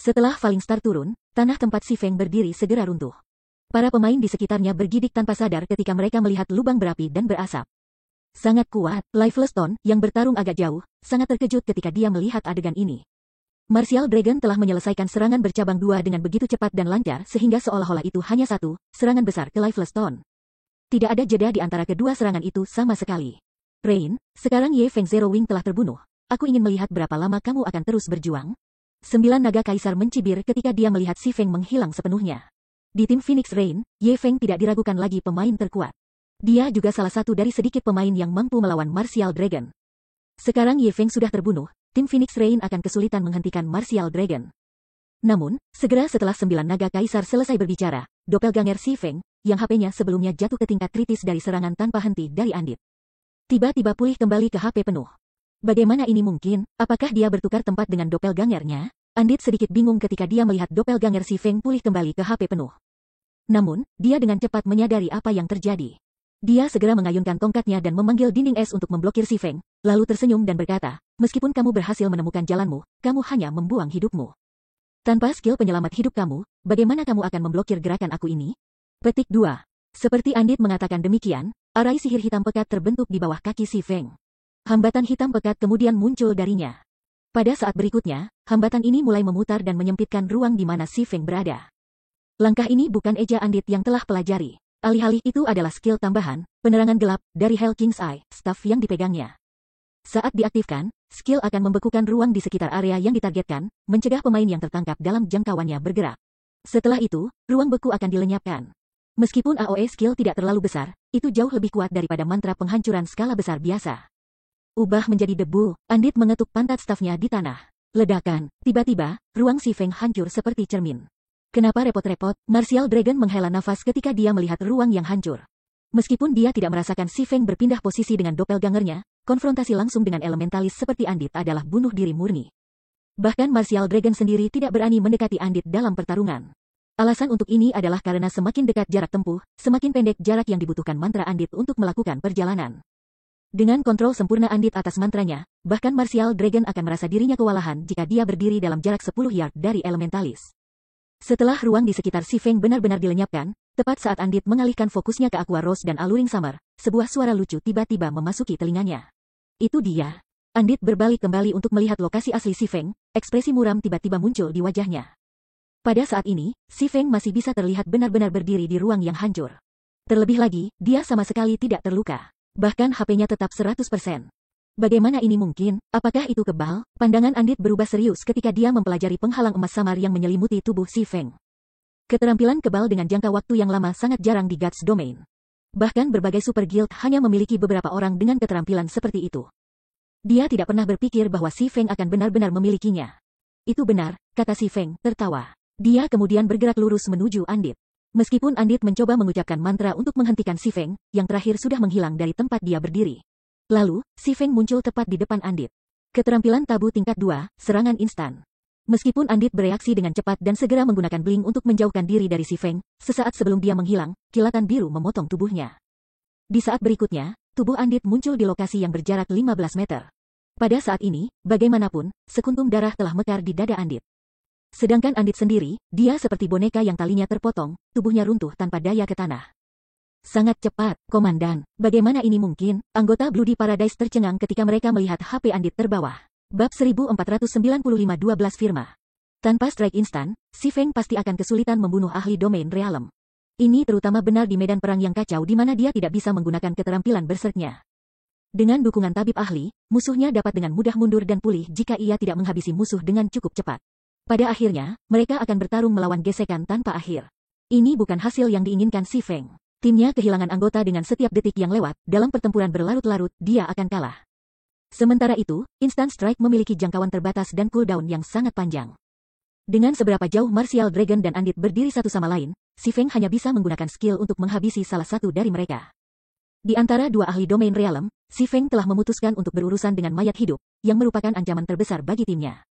Setelah Falling Star turun, tanah tempat Si Feng berdiri segera runtuh. Para pemain di sekitarnya bergidik tanpa sadar ketika mereka melihat lubang berapi dan berasap. Sangat kuat, Lifeless Stone yang bertarung agak jauh, sangat terkejut ketika dia melihat adegan ini. Martial Dragon telah menyelesaikan serangan bercabang 2 dengan begitu cepat dan lancar sehingga seolah-olah itu hanya satu serangan besar ke Lifeless Stone. Tidak ada jeda di antara kedua serangan itu sama sekali. Rain, sekarang Ye Feng Zero Wing telah terbunuh. Aku ingin melihat berapa lama kamu akan terus berjuang. 9 naga kaisar mencibir ketika dia melihat Si Feng menghilang sepenuhnya. Di tim Phoenix Rain, Ye Feng tidak diragukan lagi pemain terkuat. Dia juga salah satu dari sedikit pemain yang mampu melawan Martial Dragon. Sekarang Ye Feng sudah terbunuh, tim Phoenix Rain akan kesulitan menghentikan Martial Dragon. Namun, segera setelah 9 naga kaisar selesai berbicara, doppelganger Si Feng, yang HP-nya sebelumnya jatuh ke tingkat kritis dari serangan tanpa henti dari Andit, tiba-tiba pulih kembali ke HP penuh. Bagaimana ini mungkin? Apakah dia bertukar tempat dengan doppelgangernya? Andit sedikit bingung ketika dia melihat doppelganger Si Feng pulih kembali ke HP penuh. Namun, dia dengan cepat menyadari apa yang terjadi. Dia segera mengayunkan tongkatnya dan memanggil dinding es untuk memblokir Si Feng, lalu tersenyum dan berkata, meskipun kamu berhasil menemukan jalanmu, kamu hanya membuang hidupmu. Tanpa skill penyelamat hidup kamu, bagaimana kamu akan memblokir gerakan aku ini? Petik 2. Seperti Andit mengatakan demikian, arai sihir hitam pekat terbentuk di bawah kaki Si Feng. Hambatan hitam pekat kemudian muncul darinya. Pada saat berikutnya, hambatan ini mulai memutar dan menyempitkan ruang di mana Si Feng berada. Langkah ini bukan eja Andit yang telah pelajari. Alih-alih itu adalah skill tambahan, penerangan gelap, dari Hell King's Eye, staff yang dipegangnya. Saat diaktifkan, skill akan membekukan ruang di sekitar area yang ditargetkan, mencegah pemain yang tertangkap dalam jangkauannya bergerak. Setelah itu, ruang beku akan dilenyapkan. Meskipun AOE skill tidak terlalu besar, itu jauh lebih kuat daripada mantra penghancuran skala besar biasa. Ubah menjadi debu, Andit mengetuk pantat stafnya di tanah. Ledakan, tiba-tiba, ruang Si Feng hancur seperti cermin. Kenapa repot-repot? Martial Dragon menghela nafas ketika dia melihat ruang yang hancur. Meskipun dia tidak merasakan Si Feng berpindah posisi dengan doppelgangernya, konfrontasi langsung dengan elementalis seperti Andit adalah bunuh diri murni. Bahkan Martial Dragon sendiri tidak berani mendekati Andit dalam pertarungan. Alasan untuk ini adalah karena semakin dekat jarak tempuh, semakin pendek jarak yang dibutuhkan mantra Andit untuk melakukan perjalanan. Dengan kontrol sempurna Andit atas mantranya, bahkan Martial Dragon akan merasa dirinya kewalahan jika dia berdiri dalam jarak 10 yard dari elementalis. Setelah ruang di sekitar Si Feng benar-benar dilenyapkan, tepat saat Andit mengalihkan fokusnya ke Aqua Rose dan Alluring Summer, sebuah suara lucu tiba-tiba memasuki telinganya. Itu dia. Andit berbalik kembali untuk melihat lokasi asli Si Feng, ekspresi muram tiba-tiba muncul di wajahnya. Pada saat ini, Si Feng masih bisa terlihat benar-benar berdiri di ruang yang hancur. Terlebih lagi, dia sama sekali tidak terluka. Bahkan HP-nya tetap 100%. Bagaimana ini mungkin? Apakah itu kebal? Pandangan Andit berubah serius ketika dia mempelajari penghalang emas samar yang menyelimuti tubuh Si Feng. Keterampilan kebal dengan jangka waktu yang lama sangat jarang di God's Domain. Bahkan berbagai super guild hanya memiliki beberapa orang dengan keterampilan seperti itu. Dia tidak pernah berpikir bahwa Si Feng akan benar-benar memilikinya. Itu benar, kata Si Feng, tertawa. Dia kemudian bergerak lurus menuju Andit. Meskipun Andit mencoba mengucapkan mantra untuk menghentikan Si Feng, yang terakhir sudah menghilang dari tempat dia berdiri. Lalu, Si Feng muncul tepat di depan Andit. Keterampilan tabu tingkat 2, serangan instan. Meskipun Andit bereaksi dengan cepat dan segera menggunakan blink untuk menjauhkan diri dari Si Feng, sesaat sebelum dia menghilang, kilatan biru memotong tubuhnya. Di saat berikutnya, tubuh Andit muncul di lokasi yang berjarak 15 meter. Pada saat ini, bagaimanapun, sekuntum darah telah mekar di dada Andit. Sedangkan Andit sendiri, dia seperti boneka yang talinya terpotong, tubuhnya runtuh tanpa daya ke tanah. Sangat cepat, Komandan. Bagaimana ini mungkin? Anggota Bloody Paradise tercengang ketika mereka melihat HP Andit terbawah. Bab 1495-12 Firma. Tanpa strike instan, Si Feng pasti akan kesulitan membunuh ahli domain realem. Ini terutama benar di medan perang yang kacau di mana dia tidak bisa menggunakan keterampilan berserknya. Dengan dukungan tabib ahli, musuhnya dapat dengan mudah mundur dan pulih jika ia tidak menghabisi musuh dengan cukup cepat. Pada akhirnya, mereka akan bertarung melawan gesekan tanpa akhir. Ini bukan hasil yang diinginkan Si Feng. Timnya kehilangan anggota dengan setiap detik yang lewat, dalam pertempuran berlarut-larut, dia akan kalah. Sementara itu, Instant Strike memiliki jangkauan terbatas dan cooldown yang sangat panjang. Dengan seberapa jauh Martial Dragon dan Andit berdiri satu sama lain, Si Feng hanya bisa menggunakan skill untuk menghabisi salah satu dari mereka. Di antara dua ahli domain realem, Si Feng telah memutuskan untuk berurusan dengan mayat hidup, yang merupakan ancaman terbesar bagi timnya.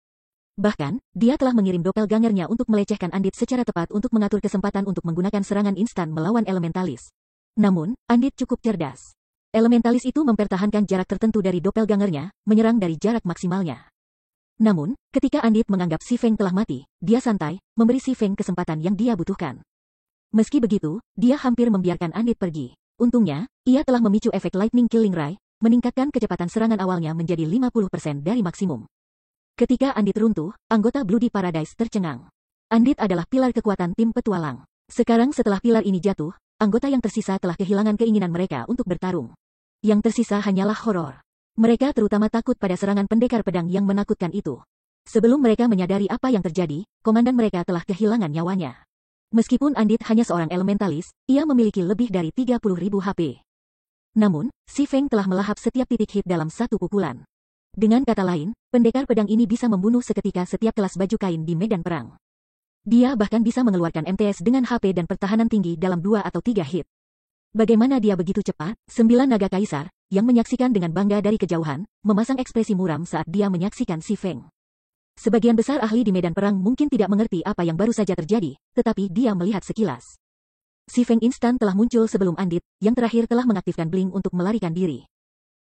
Bahkan, dia telah mengirim doppelgangernya untuk melecehkan Andit secara tepat untuk mengatur kesempatan untuk menggunakan serangan instan melawan elementalis. Namun, Andit cukup cerdas. Elementalis itu mempertahankan jarak tertentu dari doppelgangernya, menyerang dari jarak maksimalnya. Namun, ketika Andit menganggap Si Feng telah mati, dia santai, memberi Si Feng kesempatan yang dia butuhkan. Meski begitu, dia hampir membiarkan Andit pergi. Untungnya, ia telah memicu efek Lightning Killing Ray, meningkatkan kecepatan serangan awalnya menjadi 50% dari maksimum. Ketika Andit runtuh, anggota Bloody Paradise tercengang. Andit adalah pilar kekuatan tim petualang. Sekarang setelah pilar ini jatuh, anggota yang tersisa telah kehilangan keinginan mereka untuk bertarung. Yang tersisa hanyalah horor. Mereka terutama takut pada serangan pendekar pedang yang menakutkan itu. Sebelum mereka menyadari apa yang terjadi, komandan mereka telah kehilangan nyawanya. Meskipun Andit hanya seorang elementalis, ia memiliki lebih dari 30.000 HP. Namun, Si Feng telah melahap setiap titik hit dalam satu pukulan. Dengan kata lain, pendekar pedang ini bisa membunuh seketika setiap kelas baju kain di medan perang. Dia bahkan bisa mengeluarkan MTS dengan HP dan pertahanan tinggi dalam 2 atau 3 hit. Bagaimana dia begitu cepat? 9 naga kaisar, yang menyaksikan dengan bangga dari kejauhan, memasang ekspresi muram saat dia menyaksikan Si Feng. Sebagian besar ahli di medan perang mungkin tidak mengerti apa yang baru saja terjadi, tetapi dia melihat sekilas. Si Feng instan telah muncul sebelum Andit, yang terakhir telah mengaktifkan Blink untuk melarikan diri.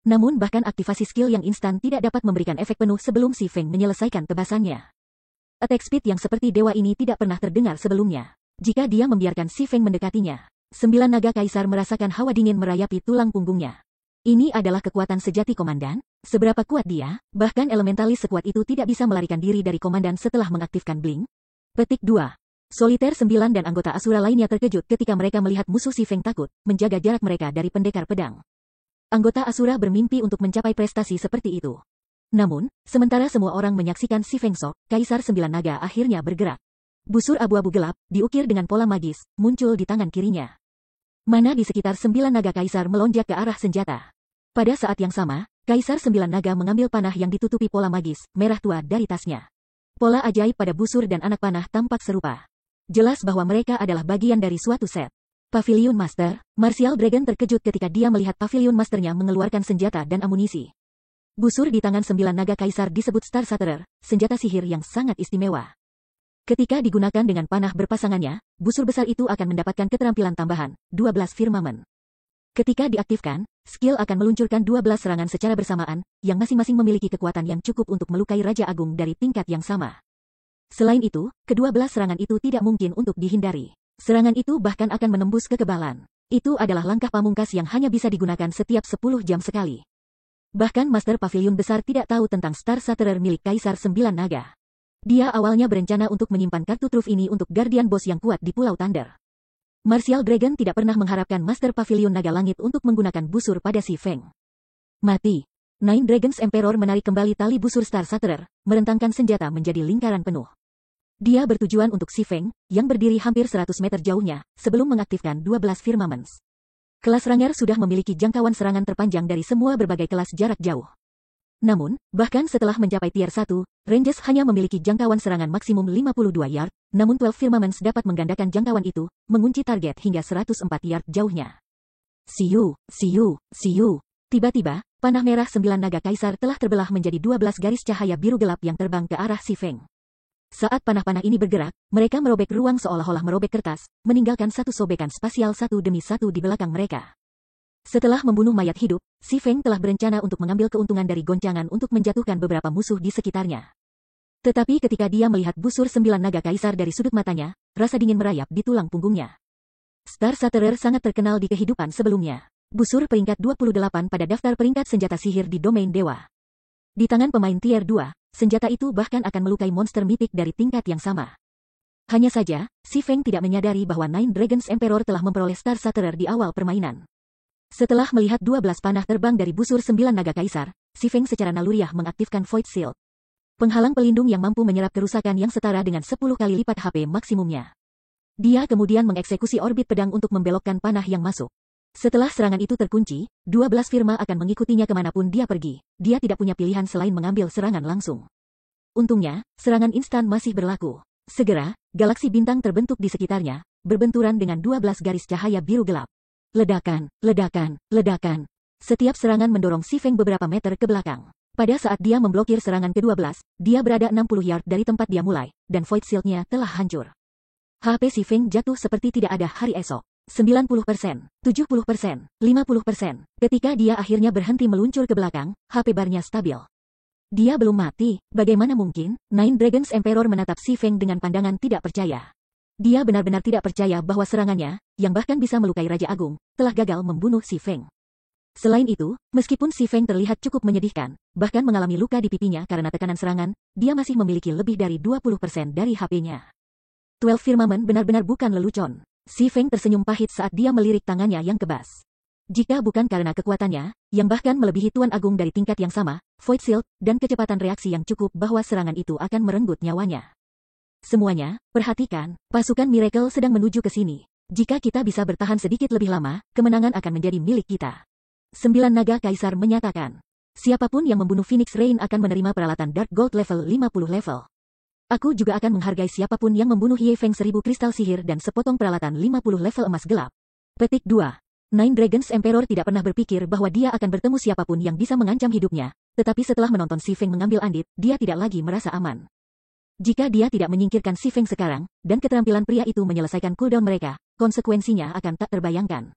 Namun bahkan aktivasi skill yang instan tidak dapat memberikan efek penuh sebelum Si Feng menyelesaikan tebasannya. Attack speed yang seperti dewa ini tidak pernah terdengar sebelumnya. Jika dia membiarkan Si Feng mendekatinya, 9 naga kaisar merasakan hawa dingin merayapi tulang punggungnya. Ini adalah kekuatan sejati komandan? Seberapa kuat dia? Bahkan elementalis sekuat itu tidak bisa melarikan diri dari komandan setelah mengaktifkan Blink. Petik 2. Soliter 9 dan anggota Asura lainnya terkejut ketika mereka melihat musuh Si Feng takut menjaga jarak mereka dari pendekar pedang. Anggota Asura bermimpi untuk mencapai prestasi seperti itu. Namun, sementara semua orang menyaksikan Si Feng Sok, Kaisar 9 Naga akhirnya bergerak. Busur abu-abu gelap, diukir dengan pola magis, muncul di tangan kirinya. Mana di sekitar 9 naga kaisar melonjak ke arah senjata. Pada saat yang sama, Kaisar 9 Naga mengambil panah yang ditutupi pola magis, merah tua dari tasnya. Pola ajaib pada busur dan anak panah tampak serupa. Jelas bahwa mereka adalah bagian dari suatu set. Pavilion Master, Martial Dragon terkejut ketika dia melihat Pavilion Masternya mengeluarkan senjata dan amunisi. Busur di tangan 9 naga kaisar disebut Star Shatterer, senjata sihir yang sangat istimewa. Ketika digunakan dengan panah berpasangannya, busur besar itu akan mendapatkan keterampilan tambahan, 12 firmament. Ketika diaktifkan, skill akan meluncurkan 12 serangan secara bersamaan, yang masing-masing memiliki kekuatan yang cukup untuk melukai Raja Agung dari tingkat yang sama. Selain itu, ke-12 serangan itu tidak mungkin untuk dihindari. Serangan itu bahkan akan menembus kekebalan. Itu adalah langkah pamungkas yang hanya bisa digunakan setiap 10 jam sekali. Bahkan Master Pavilion Besar tidak tahu tentang Star Shatterer milik Kaisar 9 Naga. Dia awalnya berencana untuk menyimpan kartu truf ini untuk Guardian Boss yang kuat di Pulau Thunder. Martial Dragon tidak pernah mengharapkan Master Pavilion Naga Langit untuk menggunakan busur pada Si Feng. Mati. Nine Dragons Emperor menarik kembali tali busur Star Shatterer, merentangkan senjata menjadi lingkaran penuh. Dia bertujuan untuk Si Feng, yang berdiri hampir 100 meter jauhnya, sebelum mengaktifkan 12 firmaments. Kelas Ranger sudah memiliki jangkauan serangan terpanjang dari semua berbagai kelas jarak jauh. Namun, bahkan setelah mencapai tier 1, ranges hanya memiliki jangkauan serangan maksimum 52 yard, namun 12 firmaments dapat menggandakan jangkauan itu, mengunci target hingga 104 yard jauhnya. Siu. Tiba-tiba, panah merah 9 naga kaisar telah terbelah menjadi 12 garis cahaya biru gelap yang terbang ke arah Si Feng. Saat panah-panah ini bergerak, mereka merobek ruang seolah-olah merobek kertas, meninggalkan satu sobekan spasial satu demi satu di belakang mereka. Setelah membunuh mayat hidup, Si Feng telah berencana untuk mengambil keuntungan dari goncangan untuk menjatuhkan beberapa musuh di sekitarnya. Tetapi ketika dia melihat busur 9 naga kaisar dari sudut matanya, rasa dingin merayap di tulang punggungnya. Star Shatterer sangat terkenal di kehidupan sebelumnya. Busur peringkat 28 pada daftar peringkat senjata sihir di domain dewa. Di tangan pemain tier 2, senjata itu bahkan akan melukai monster mitik dari tingkat yang sama. Hanya saja, Si Feng tidak menyadari bahwa Nine Dragons Emperor telah memperoleh Star Shatterer di awal permainan. Setelah melihat 12 panah terbang dari busur 9 naga kaisar, Si Feng secara naluriah mengaktifkan Void Shield. Penghalang pelindung yang mampu menyerap kerusakan yang setara dengan 10 kali lipat HP maksimumnya. Dia kemudian mengeksekusi orbit pedang untuk membelokkan panah yang masuk. Setelah serangan itu terkunci, 12 firma akan mengikutinya kemanapun dia pergi. Dia tidak punya pilihan selain mengambil serangan langsung. Untungnya, serangan instan masih berlaku. Segera, galaksi bintang terbentuk di sekitarnya, berbenturan dengan 12 garis cahaya biru gelap. Ledakan. Setiap serangan mendorong Si Feng beberapa meter ke belakang. Pada saat dia memblokir serangan ke-12, dia berada 60 yard dari tempat dia mulai, dan Void Shield-nya telah hancur. HP Si Feng jatuh seperti tidak ada hari esok. 90%, 70%, 50%. Ketika dia akhirnya berhenti meluncur ke belakang, HP barnya stabil. Dia belum mati, bagaimana mungkin? Nine Dragons Emperor menatap Si Feng dengan pandangan tidak percaya. Dia benar-benar tidak percaya bahwa serangannya, yang bahkan bisa melukai Raja Agung, telah gagal membunuh Si Feng. Selain itu, meskipun Si Feng terlihat cukup menyedihkan, bahkan mengalami luka di pipinya karena tekanan serangan, dia masih memiliki lebih dari 20% dari HP-nya. 12 Firmament benar-benar bukan lelucon. Si Feng tersenyum pahit saat dia melirik tangannya yang kebas. Jika bukan karena kekuatannya, yang bahkan melebihi Tuan Agung dari tingkat yang sama, Void Shield, dan kecepatan reaksi yang cukup bahwa serangan itu akan merenggut nyawanya. Semuanya, perhatikan, pasukan Miracle sedang menuju ke sini. Jika kita bisa bertahan sedikit lebih lama, kemenangan akan menjadi milik kita. 9 Naga Kaisar menyatakan, siapapun yang membunuh Phoenix Rain akan menerima peralatan Dark Gold level 50 level. Aku juga akan menghargai siapapun yang membunuh Ye Feng 1000 kristal sihir dan sepotong peralatan 50 level emas gelap. Petik 2. Nine Dragons Emperor tidak pernah berpikir bahwa dia akan bertemu siapapun yang bisa mengancam hidupnya, tetapi setelah menonton Si Feng mengambil andit, dia tidak lagi merasa aman. Jika dia tidak menyingkirkan Si Feng sekarang, dan keterampilan pria itu menyelesaikan cooldown mereka, konsekuensinya akan tak terbayangkan.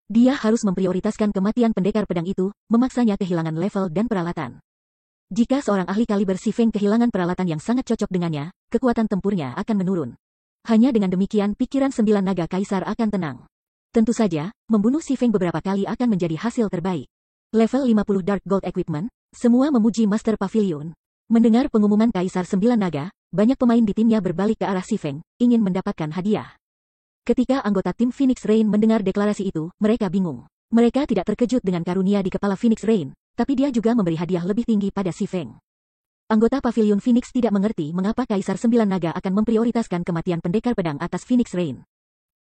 Dia harus memprioritaskan kematian pendekar pedang itu, memaksanya kehilangan level dan peralatan. Jika seorang ahli kaliber Si Feng kehilangan peralatan yang sangat cocok dengannya, kekuatan tempurnya akan menurun. Hanya dengan demikian pikiran 9 Naga Kaisar akan tenang. Tentu saja, membunuh Si Feng beberapa kali akan menjadi hasil terbaik. Level 50 Dark Gold Equipment, semua memuji Master Pavilion. Mendengar pengumuman Kaisar 9 Naga, banyak pemain di timnya berbalik ke arah Si Feng, ingin mendapatkan hadiah. Ketika anggota tim Phoenix Rain mendengar deklarasi itu, mereka bingung. Mereka tidak terkejut dengan karunia di kepala Phoenix Rain, tapi dia juga memberi hadiah lebih tinggi pada Si Feng. Anggota Pavilion Phoenix tidak mengerti mengapa Kaisar 9 Naga akan memprioritaskan kematian pendekar pedang atas Phoenix Rain.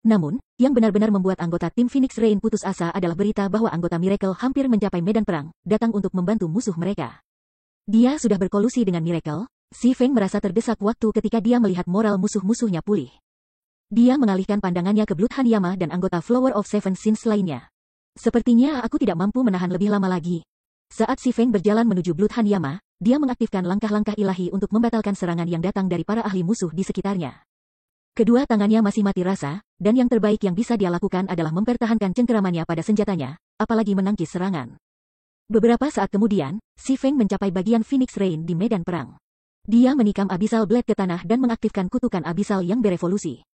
Namun, yang benar-benar membuat anggota tim Phoenix Rain putus asa adalah berita bahwa anggota Miracle hampir mencapai medan perang, datang untuk membantu musuh mereka. Dia sudah berkolusi dengan Miracle. Si Feng merasa terdesak waktu ketika dia melihat moral musuh-musuhnya pulih. Dia mengalihkan pandangannya ke Blood Hanyama dan anggota Flower of Seven Sins lainnya. Sepertinya aku tidak mampu menahan lebih lama lagi. Saat Si Feng berjalan menuju Blood Hanyama, dia mengaktifkan langkah-langkah ilahi untuk membatalkan serangan yang datang dari para ahli musuh di sekitarnya. Kedua tangannya masih mati rasa, dan yang terbaik yang bisa dia lakukan adalah mempertahankan cengkeramannya pada senjatanya, apalagi menangkis serangan. Beberapa saat kemudian, Si Feng mencapai bagian Phoenix Rain di medan perang. Dia menikam Abyssal Blade ke tanah dan mengaktifkan kutukan Abyssal yang berevolusi.